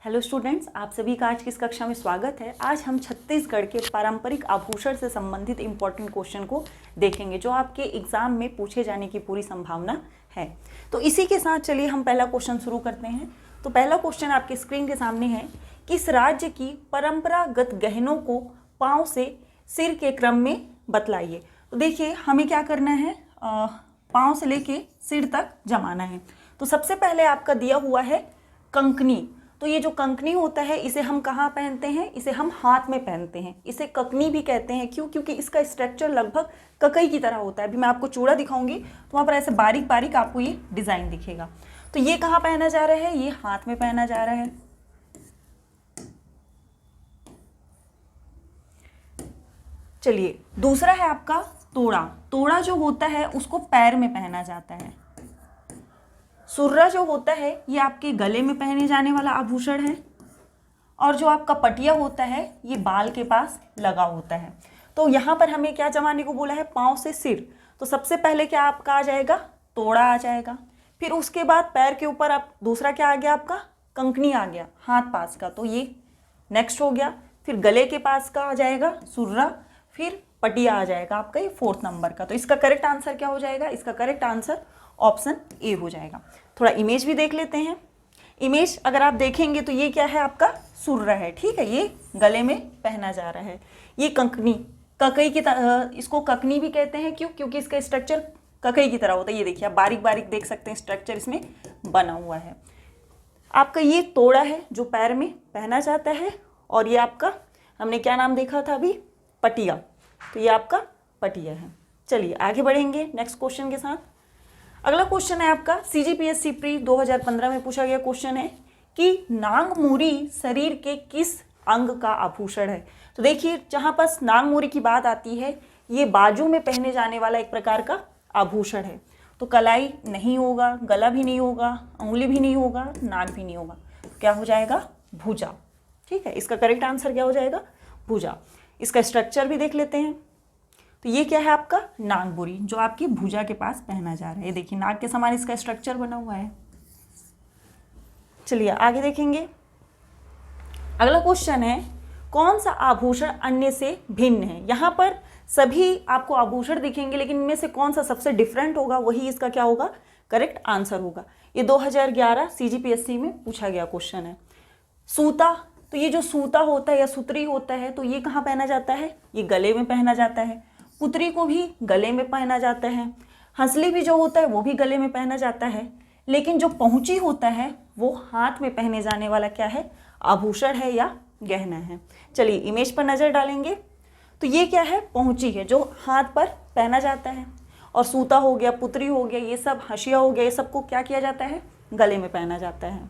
Hello students, आप सभी का आज की इस कक्षा में स्वागत है। आज हम छत्तीसगढ़ के पारंपरिक आभूषण से संबंधित इम्पोर्टेंट क्वेश्चन को देखेंगे जो आपके एग्जाम में पूछे जाने की पूरी संभावना है। तो इसी के साथ चलिए हम पहला क्वेश्चन शुरू करते हैं। तो पहला क्वेश्चन आपके स्क्रीन के सामने है, किस राज्य की परंपरागत गहनों को पाँव से सिर के क्रम में बतलाइए। तो देखिए हमें क्या करना है, पाँव से लेके सिर तक जमाना है। तो सबसे पहले आपका दिया हुआ है कंकनी। तो ये जो कंकनी होता है इसे हम कहाँ पहनते हैं, इसे हम हाथ में पहनते हैं। इसे ककनी भी कहते हैं। क्यों? क्योंकि इसका स्ट्रक्चर लगभग ककई की तरह होता है। अभी मैं आपको चूड़ा दिखाऊंगी तो वहाँ पर ऐसे बारीक बारीक आपको ये डिज़ाइन दिखेगा। तो ये कहाँ पहना जा रहा है, ये हाथ में पहना जा रहा है। चलिए दूसरा है आपका तोड़ा। तोड़ा जो होता है उसको पैर में पहना जाता है। सुर्रा जो होता है ये आपके गले में पहने जाने वाला आभूषण है। और जो आपका पटिया होता है ये बाल के पास लगा होता है। तो यहाँ पर हमें क्या जमाने को बोला है, पाँव से सिर। तो सबसे पहले क्या आपका आ जाएगा, तोड़ा आ जाएगा। फिर उसके बाद पैर के ऊपर आप दूसरा क्या आ गया, आपका कंकनी आ गया हाथ पास का, तो ये नेक्स्ट हो गया। फिर गले के पास का आ जाएगा सुर्रा, फिर पटिया आ जाएगा आपका ये 4th नंबर का। तो इसका करेक्ट आंसर क्या हो जाएगा, इसका करेक्ट आंसर ऑप्शन ए हो जाएगा। थोड़ा इमेज भी देख लेते हैं। इमेज अगर आप देखेंगे तो ये क्या है, आपका सुर्रा है, ठीक है। ये गले में पहना जा रहा है। ये कंकनी, ककई की तरह, इसको ककनी भी कहते हैं। क्यों? क्योंकि इसका स्ट्रक्चर ककई की तरह होता है। ये देखिए आप बारीक बारीक देख सकते हैं, स्ट्रक्चर इसमें बना हुआ है। आपका ये तोड़ा है जो पैर में पहना जाता है। और ये आपका हमने क्या नाम देखा था अभी, पटिया। तो ये आपका पटिया है। चलिए आगे बढ़ेंगे नेक्स्ट क्वेश्चन के साथ। अगला क्वेश्चन है आपका CGPSC प्री 2015 में पूछा गया क्वेश्चन है कि नांगमूरी शरीर के किस अंग का आभूषण है। तो देखिए जहाँ पर नांगमूरी की बात आती है, ये बाजू में पहने जाने वाला एक प्रकार का आभूषण है। तो कलाई नहीं होगा, गला भी नहीं होगा, उंगली भी नहीं होगा, नाक भी नहीं होगा। क्या हो जाएगा, भुजा, ठीक है। इसका करेक्ट आंसर क्या हो जाएगा, भुजा। इसका स्ट्रक्चर भी देख लेते हैं। तो ये क्या है आपका नागबुरी, जो आपकी भुजा के पास पहना जा रहा है। देखिए नाग के समान इसका स्ट्रक्चर बना हुआ है। चलिए आगे देखेंगे। अगला क्वेश्चन है, कौन सा आभूषण अन्य से भिन्न है। यहाँ पर सभी आपको आभूषण दिखेंगे, लेकिन इनमें से कौन सा सबसे डिफरेंट होगा, वही इसका क्या होगा, करेक्ट आंसर होगा। ये 2011 CGPSC में पूछा गया क्वेश्चन है। सूता, तो ये जो सूता होता है या सुतरी होता है, तो ये कहाँ पहना जाता है, ये गले में पहना जाता है। पुतरी को भी गले में पहना जाता है। हंसली भी जो होता है वो भी गले में पहना जाता है। लेकिन जो पहुंची होता है वो हाथ में पहने जाने वाला क्या है, आभूषण है या गहना है। चलिए इमेज पर नज़र डालेंगे। तो ये क्या है, पहुंची है जो हाथ पर पहना जाता है। और सूता हो गया, पुतरी हो गया, ये सब हंसिया हो गया, ये सबको क्या किया जाता है, गले में पहना जाता है।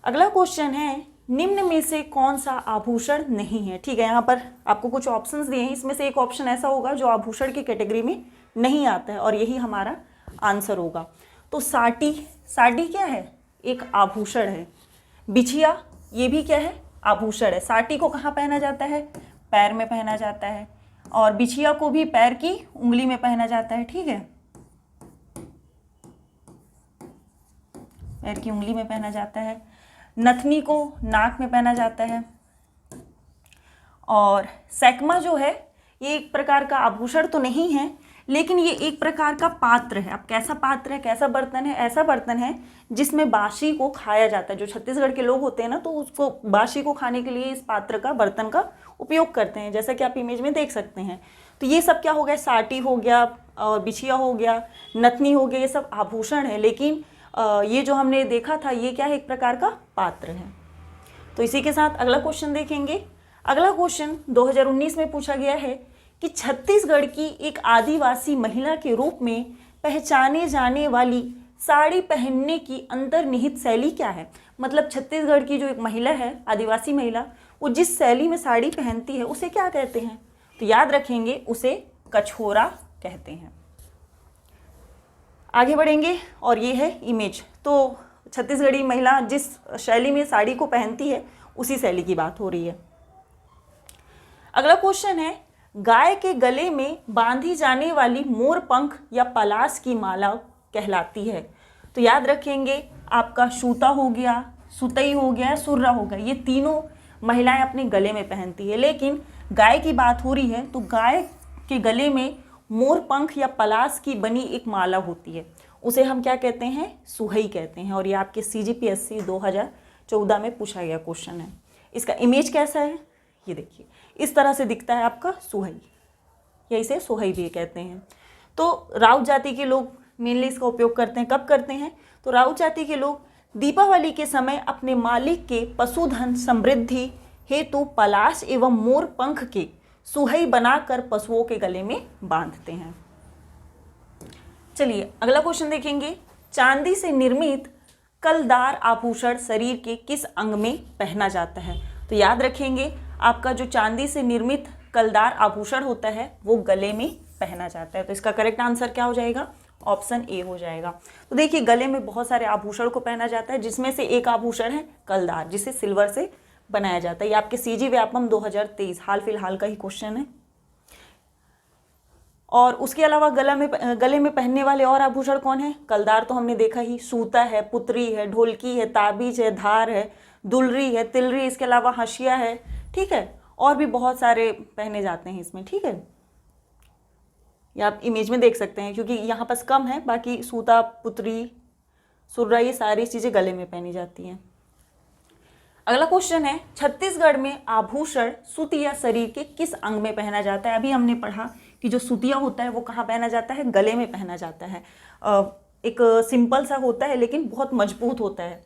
अगला क्वेश्चन है, निम्न में से कौन सा आभूषण नहीं है। ठीक है, यहाँ पर आपको कुछ ऑप्शंस दिए हैं, इसमें से एक ऑप्शन ऐसा होगा जो आभूषण की कैटेगरी में नहीं आता है और यही हमारा आंसर होगा। तो साटी, साड़ी क्या है, एक आभूषण है। बिछिया, ये भी क्या है, आभूषण है। साटी को कहाँ पहना जाता है, पैर में पहना जाता है। और बिछिया को भी पैर की उंगली में पहना जाता है, ठीक है, पैर की उंगली में पहना जाता है। नथनी को नाक में पहना जाता है। और सैकमा जो है ये एक प्रकार का आभूषण तो नहीं है, लेकिन ये एक प्रकार का पात्र है। अब कैसा पात्र है, कैसा बर्तन है, ऐसा बर्तन है जिसमें बासी को खाया जाता है। जो छत्तीसगढ़ के लोग होते हैं ना, तो उसको बासी को खाने के लिए इस पात्र का, बर्तन का उपयोग करते हैं, जैसा कि आप इमेज में देख सकते हैं। तो ये सब क्या हो गया, साटी हो गया और बिछिया हो गया, नथनी हो गया, ये सब आभूषण है। लेकिन ये जो हमने देखा था ये क्या है, एक प्रकार का पात्र है। तो इसी के साथ अगला क्वेश्चन देखेंगे। अगला क्वेश्चन 2019 में पूछा गया है कि छत्तीसगढ़ की एक आदिवासी महिला के रूप में पहचाने जाने वाली साड़ी पहनने की अंतर्निहित शैली क्या है। मतलब छत्तीसगढ़ की जो एक महिला है, आदिवासी महिला, वो जिस शैली में साड़ी पहनती है उसे क्या कहते हैं। तो याद रखेंगे, उसे कछोरा कहते हैं। आगे बढ़ेंगे और ये है इमेज। तो छत्तीसगढ़ी महिला जिस शैली में साड़ी को पहनती है उसी शैली की बात हो रही है। अगला क्वेश्चन है, गाय के गले में बांधी जाने वाली मोर पंख या पलाश की माला कहलाती है। तो याद रखेंगे, आपका सूता हो गया, सुतई हो गया, सुर्रा हो गया, ये तीनों महिलाएं अपने गले में पहनती है। लेकिन गाय की बात हो रही है तो गाय के गले में मोर पंख या पलाश की बनी एक माला होती है, उसे हम क्या कहते हैं, सुहई कहते हैं। और ये आपके CGPSC 2014 में पूछा गया क्वेश्चन है। इसका इमेज कैसा है, ये देखिए, इस तरह से दिखता है आपका सुहई, या इसे सुहई भी कहते हैं। तो राउत जाति के लोग मेनली इसका उपयोग करते हैं। कब करते हैं, तो राउत जाति के लोग दीपावली के समय अपने मालिक के पशुधन समृद्धि हेतु पलाश एवं मोर पंख के सुहई बनाकर पशुओं के गले में बांधते हैं। चलिए अगला क्वेश्चन देखेंगे। चांदी से निर्मित कलदार आभूषण शरीर के किस अंग में पहना जाता है? तो याद रखेंगे, आपका जो चांदी से निर्मित कलदार आभूषण होता है वो गले में पहना जाता है। तो इसका करेक्ट आंसर क्या हो जाएगा, ऑप्शन ए हो जाएगा। तो देखिए, गले में बहुत सारे आभूषण को पहना जाता है, जिसमें से एक आभूषण है कलदार, जिसे सिल्वर से बनाया जाता है। ये आपके CG व्यापम 2023 हाल फिलहाल का ही क्वेश्चन है। और उसके अलावा गले में पहनने वाले और आभूषण कौन है? कलदार तो हमने देखा ही, सूता है, पुतरी है, ढोलकी है, ताबीज है, धार है, दुलरी है, तिलरी, इसके अलावा हशिया है, ठीक है, और भी बहुत सारे पहने जाते हैं इसमें, ठीक है। ये आप इमेज में देख सकते हैं, क्योंकि यहाँ पास कम है, बाकी सूता, पुतरी, सुर्रा, ये सारी चीज़ें गले में पहनी जाती हैं। अगला क्वेश्चन है, छत्तीसगढ़ में आभूषण सुतिया शरीर के किस अंग में पहना जाता है? अभी हमने पढ़ा कि जो सुतिया होता है वो कहाँ पहना जाता है, गले में पहना जाता है। एक सिंपल सा होता है लेकिन बहुत मजबूत होता है।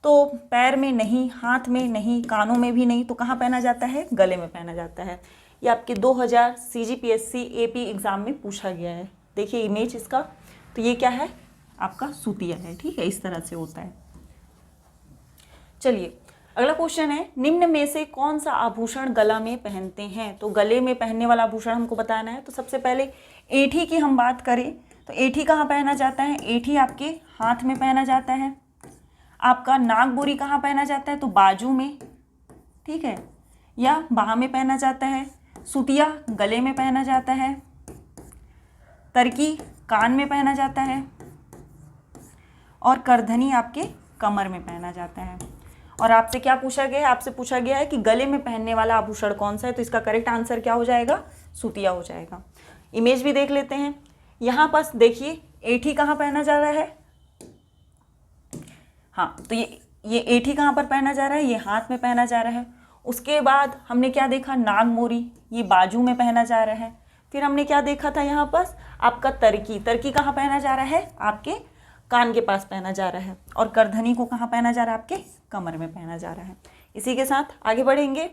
तो पैर में नहीं, हाथ में नहीं, कानों में भी नहीं, तो कहाँ पहना जाता है, गले में पहना जाता है। ये आपके 2000 CGPSC AP एग्ज़ाम में पूछा गया है। देखिए इमेज इसका, तो ये क्या है, आपका सुतिया है, ठीक है, इस तरह से होता है। चलिए अगला क्वेश्चन है, निम्न में से कौन सा आभूषण गला में पहनते हैं? तो गले में पहनने वाला आभूषण हमको बताना है। तो सबसे पहले एठी की हम बात करें तो एठी कहाँ पहना जाता है? एठी आपके हाथ में पहना जाता है। आपका नागबोरी कहाँ पहना जाता है? तो बाजू में, ठीक है, या बाह में पहना जाता है। सुतिया गले में पहना जाता है। तरकी कान में पहना जाता है। और करधनी आपके कमर में पहना जाता है। और आपसे क्या पूछा गया है? आपसे पूछा गया है कि गले में पहनने वाला आभूषण कौन सा है? तो इसका करेक्ट आंसर क्या हो जाएगा? सुतिया हो जाएगा। इमेज भी देख लेते हैं। यहाँ पास देखिए एठी कहाँ पहना जा रहा है? हाँ, तो ये एठी कहाँ पर पहना जा रहा है? ये हाथ में पहना जा रहा है। उसके बाद हमने क्या देखा? नागमोरी, ये बाजू में पहना जा रहा है। फिर हमने क्या देखा था यहाँ पास? आपका तरकी, तरकी कहाँ पहना जा रहा है? आपके कान के पास पहना जा रहा है। और करधनी को कहाँ पहना जा रहा है? आपके कमर में पहना जा रहा है। इसी के साथ आगे बढ़ेंगे।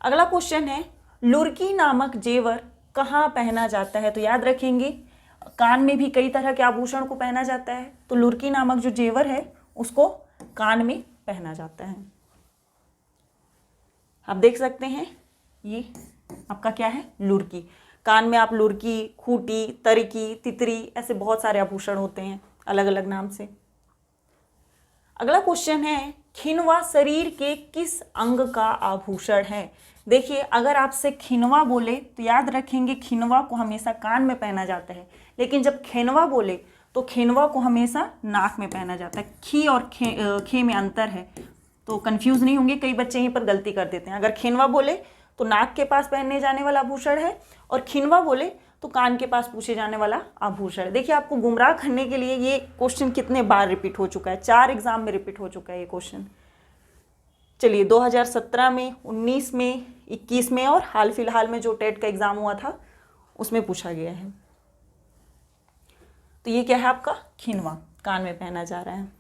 अगला क्वेश्चन है, लुरकी नामक जेवर कहाँ पहना जाता है? तो याद रखेंगे, कान में भी कई तरह के आभूषण को पहना जाता है। तो लुरकी नामक जो जेवर है उसको कान में पहना जाता है। आप देख सकते हैं, ये आपका क्या है? लुरकी। कान में आप लुरकी, खूटी, तरकी, तितरी, ऐसे बहुत सारे आभूषण होते हैं अलग अलग नाम से। अगला क्वेश्चन है, खिनवा शरीर के किस अंग का आभूषण है? देखिए, अगर आपसे खिनवा बोले तो याद रखेंगे खिनवा को हमेशा कान में पहना जाता है, लेकिन जब खेनवा बोले तो खेनवा को हमेशा नाक में पहना जाता है। खी और खे में अंतर है, तो कंफ्यूज नहीं होंगे। कई बच्चे यहीं पर गलती कर देते हैं। अगर खिनवा बोले तो नाक के पास पहनने जाने वाला आभूषण है, और खिनवा बोले तो कान के पास पूछे जाने वाला आभूषण है। देखिए, आपको गुमराह करने के लिए ये क्वेश्चन कितने बार रिपीट हो चुका है, 4 एग्जाम में रिपीट हो चुका है ये क्वेश्चन। चलिए, 2017 में, 19 में, 21 में और हाल फिलहाल में जो टेट का एग्जाम हुआ था उसमें पूछा गया है। तो ये क्या है आपका? खिनवा, कान में पहना जा रहा है।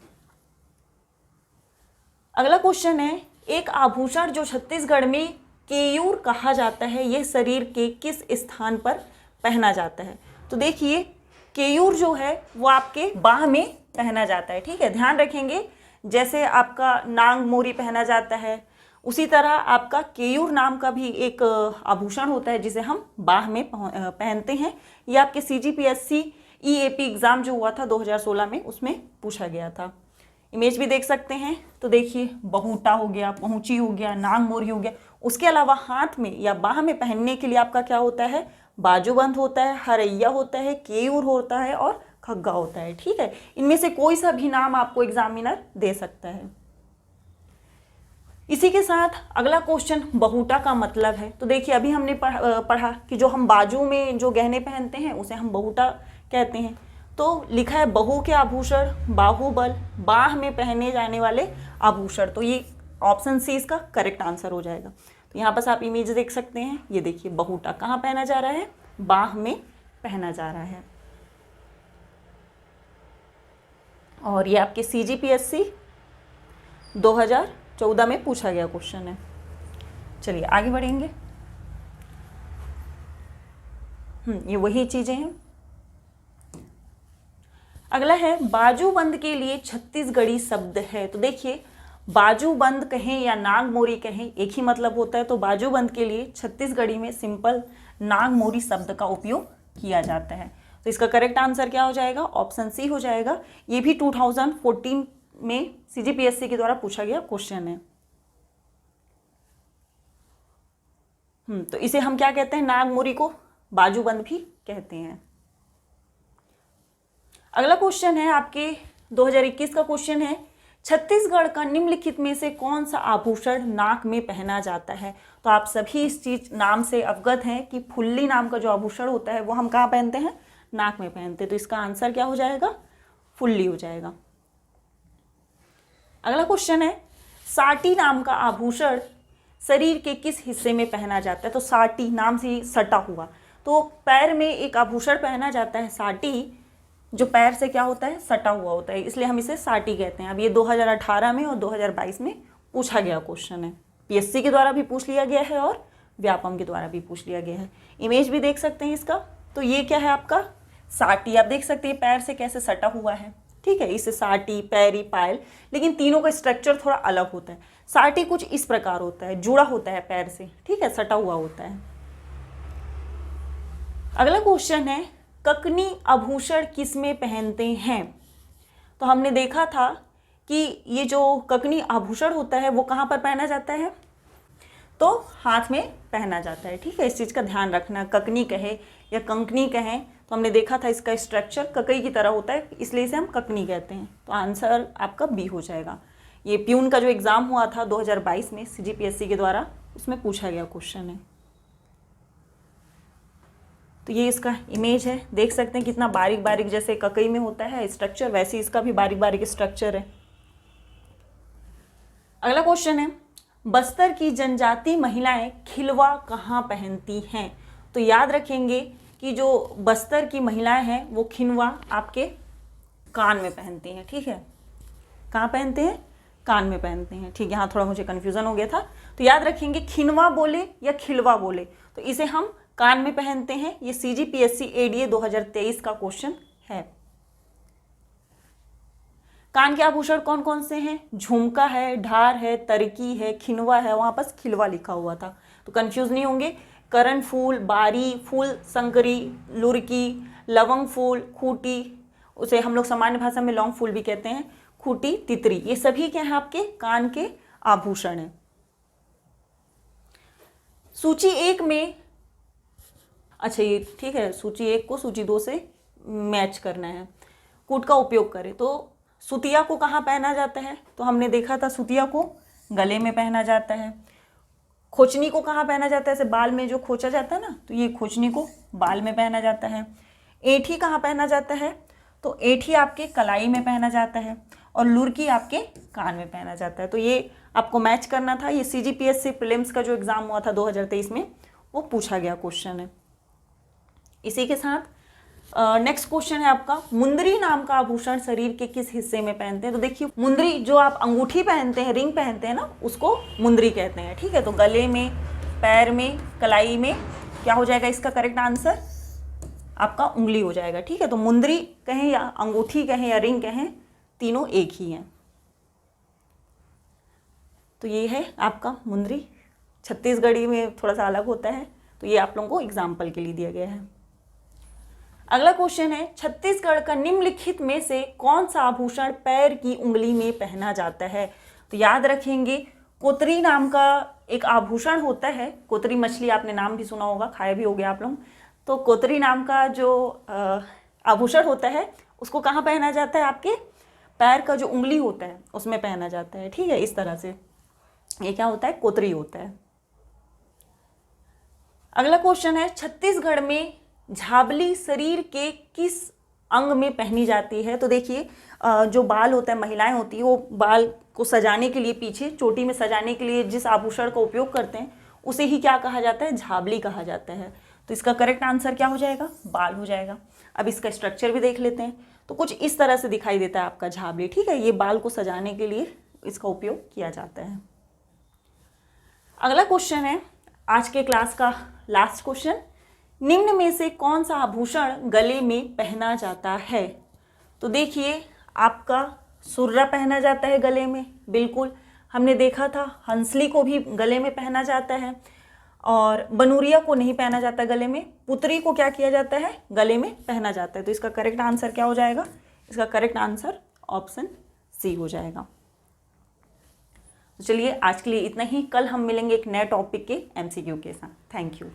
अगला क्वेश्चन है, एक आभूषण जो छत्तीसगढ़ में केयूर कहा जाता है, यह शरीर के किस स्थान पर पहना जाता है? तो देखिए, केयूर जो है वो आपके बाह में पहना जाता है, ठीक है, ध्यान रखेंगे। जैसे आपका नांग मोरी पहना जाता है, उसी तरह आपका केयूर नाम का भी एक आभूषण होता है जिसे हम बाह में पहनते हैं। ये आपके CGPSC EAP एग्ज़ाम जो हुआ था 2016 में, उसमें पूछा गया था। इमेज भी देख सकते हैं। तो देखिए, बहुटा हो गया, पहुंची हो गया, नांग मोरी हो गया। उसके अलावा हाथ में या बाह में पहनने के लिए आपका क्या होता है? बाजूबंद होता है, हरैया होता है, केयूर होता है और खग्गा होता है, ठीक है। इनमें से कोई सा भी नाम आपको एग्जामिनर दे सकता है। इसी के साथ अगला क्वेश्चन बहुटा का मतलब है। तो देखिए अभी हमने पढ़ा कि जो हम बाजू में जो गहने पहनते हैं उसे हम बहुटा कहते हैं। तो लिखा है बहु के आभूषण, बाहुबल, बाह में पहने जाने वाले आभूषण। तो ये ऑप्शन सी इसका करेक्ट आंसर हो जाएगा। तो यहाँ पर आप इमेज देख सकते हैं, ये देखिए बहुटा कहाँ पहना जा रहा है, बाह में पहना जा रहा है। और ये आपके CGPSC 2014 में पूछा गया क्वेश्चन है। चलिए आगे बढ़ेंगे। ये वही चीजें हैं। अगला है बाजूबंद के लिए छत्तीसगढ़ी शब्द है। तो देखिए बाजूबंद कहें या नागमोरी कहें एक ही मतलब होता है। तो बाजूबंद के लिए छत्तीसगढ़ी में सिंपल नागमोरी शब्द का उपयोग किया जाता है। तो इसका करेक्ट आंसर क्या हो जाएगा, ऑप्शन सी हो जाएगा। ये भी 2014 में CGPSC के द्वारा पूछा गया क्वेश्चन है। तो इसे हम क्या कहते हैं, नागमोरी को बाजूबंद भी कहते हैं। अगला क्वेश्चन है आपके 2021 का क्वेश्चन है, छत्तीसगढ़ का निम्नलिखित में से कौन सा आभूषण नाक में पहना जाता है। तो आप सभी इस चीज नाम से अवगत हैं कि फुल्ली नाम का जो आभूषण होता है वो हम कहाँ पहनते हैं, नाक में पहनते हैं। तो इसका आंसर क्या हो जाएगा, फुल्ली हो जाएगा। अगला क्वेश्चन है, साटी नाम का आभूषण शरीर के किस हिस्से में पहना जाता है। तो साटी नाम से ही सटा हुआ, तो पैर में एक आभूषण पहना जाता है साटी, जो पैर से क्या होता है, सटा हुआ होता है, इसलिए हम इसे साटी कहते हैं। अब ये 2018 में और 2022 में पूछा गया क्वेश्चन है। PSC के द्वारा भी पूछ लिया गया है और व्यापम के द्वारा भी पूछ लिया गया है। इमेज भी देख सकते हैं इसका। तो ये क्या है आपका साटी, आप देख सकते हैं पैर से कैसे सटा हुआ है, ठीक है। इसे साटी, पैरी, पायल, लेकिन तीनों का स्ट्रक्चर थोड़ा अलग होता है। साटी कुछ इस प्रकार होता है, जुड़ा होता है पैर से, ठीक है, सटा हुआ होता है। अगला क्वेश्चन है, ककनी आभूषण किस में पहनते हैं। तो हमने देखा था कि ये जो ककनी आभूषण होता है वो कहाँ पर पहना जाता है, तो हाथ में पहना जाता है, ठीक है। इस चीज़ का ध्यान रखना, ककनी कहे या कंकनी कहें, तो हमने देखा था इसका स्ट्रक्चर ककई की तरह होता है, इसलिए इसे हम ककनी कहते हैं। तो आंसर आपका बी हो जाएगा। ये प्यून का जो एग्ज़ाम हुआ था 2022 में CGPSC के द्वारा, उसमें पूछा गया क्वेश्चन है। तो ये इसका इमेज है, देख सकते हैं कितना बारीक बारीक, जैसे ककई में होता है स्ट्रक्चर वैसे इसका भी बारीक बारीक स्ट्रक्चर है। अगला क्वेश्चन है, बस्तर की जनजाति महिलाएं खिलवा कहाँ पहनती हैं। तो याद रखेंगे कि जो बस्तर की महिलाएं हैं वो खिनवा आपके कान में पहनती हैं, ठीक है। कहाँ पहनते हैं, कान में पहनते हैं, ठीक है। यहाँ थोड़ा मुझे कन्फ्यूज़न हो गया था। तो याद रखेंगे खिनवा बोले या खिलवा बोले, तो इसे हम कान में पहनते हैं। ये CGPSC ADA 2023 का क्वेश्चन है। कान के आभूषण कौन कौन से हैं, झुमका है, ढार है, तरकी है, खिनवा है, वहाँ पास खिलवा लिखा हुआ था, तो कंफ्यूज नहीं होंगे। करण फूल, बारी, फूल संकरी, लुरकी, लवंग फूल, खूटी, उसे हम लोग सामान्य भाषा में लौंग फूल भी कहते हैं, खूटी, तितरी, ये सभी क्या है आपके कान के आभूषण हैं। सूची 1 में, अच्छा ये ठीक है, सूची 1 को सूची 2 से मैच करना है। कूट का उपयोग करें तो सुतिया को कहाँ पहना जाता है, तो हमने देखा था सुतिया को गले में पहना जाता है। खोचनी को कहाँ पहना जाता है, ऐसे बाल में जो खोचा जाता है ना, तो ये खोचनी को बाल में पहना जाता है। ऐठी कहाँ पहना जाता है, तो ऐठी आपके कलाई में पहना जाता है, और लुरकी आपके कान में पहना जाता है। तो ये आपको मैच करना था। ये CGPSC प्रीलिम्स का जो एग्ज़ाम हुआ था 2023 में वो पूछा गया क्वेश्चन है। इसी के साथ नेक्स्ट क्वेश्चन है आपका, मुंदरी नाम का आभूषण शरीर के किस हिस्से में पहनते हैं। तो देखिए मुंदरी जो आप अंगूठी पहनते हैं, रिंग पहनते हैं ना, उसको मुंदरी कहते हैं, ठीक है। तो गले में, पैर में, कलाई में क्या हो जाएगा इसका करेक्ट आंसर, आपका उंगली हो जाएगा, ठीक है। तो मुंदरी कहें या अंगूठी कहें या रिंग कहें, तीनों एक ही हैं। तो ये है आपका मुंदरी, छत्तीसगढ़ी में थोड़ा सा अलग होता है, तो ये आप लोगों को एग्जाम्पल के लिए दिया गया है। अगला क्वेश्चन है, छत्तीसगढ़ का निम्नलिखित में से कौन सा आभूषण पैर की उंगली में पहना जाता है। तो याद रखेंगे कोतरी नाम का एक आभूषण होता है। कोतरी मछली आपने नाम भी सुना होगा, खाए भी होगे आप लोग। तो कोतरी नाम का जो आभूषण होता है उसको कहाँ पहना जाता है, आपके पैर का जो उंगली होता है उसमें पहना जाता है, ठीक है, इस तरह से। ये क्या होता है, कोतरी होता है। अगला क्वेश्चन है, छत्तीसगढ़ में झाबली शरीर के किस अंग में पहनी जाती है? तो देखिए जो बाल होता है, महिलाएं होती है, वो बाल को सजाने के लिए, पीछे चोटी में सजाने के लिए जिस आभूषण का उपयोग करते हैं उसे ही क्या कहा जाता है, झाबली कहा जाता है। तो इसका करेक्ट आंसर क्या हो जाएगा, बाल हो जाएगा। अब इसका स्ट्रक्चर भी देख लेते हैं। तो कुछ इस तरह से दिखाई देता है आपका झाबली, ठीक है। ये बाल को सजाने के लिए इसका उपयोग किया जाता है। अगला क्वेश्चन है आज के क्लास का लास्ट क्वेश्चन, निम्न में से कौन सा आभूषण गले में पहना जाता है? तो देखिए आपका सुर्रा पहना जाता है गले में, बिल्कुल हमने देखा था। हंसली को भी गले में पहना जाता है, और बनूरिया को नहीं पहना जाता गले में। पुतरी को क्या किया जाता है, गले में पहना जाता है। तो इसका करेक्ट आंसर क्या हो जाएगा, इसका करेक्ट आंसर ऑप्शन सी हो जाएगा। तो चलिए आज के लिए इतना ही, कल हम मिलेंगे एक नए टॉपिक के MCQ के साथ। Thank you.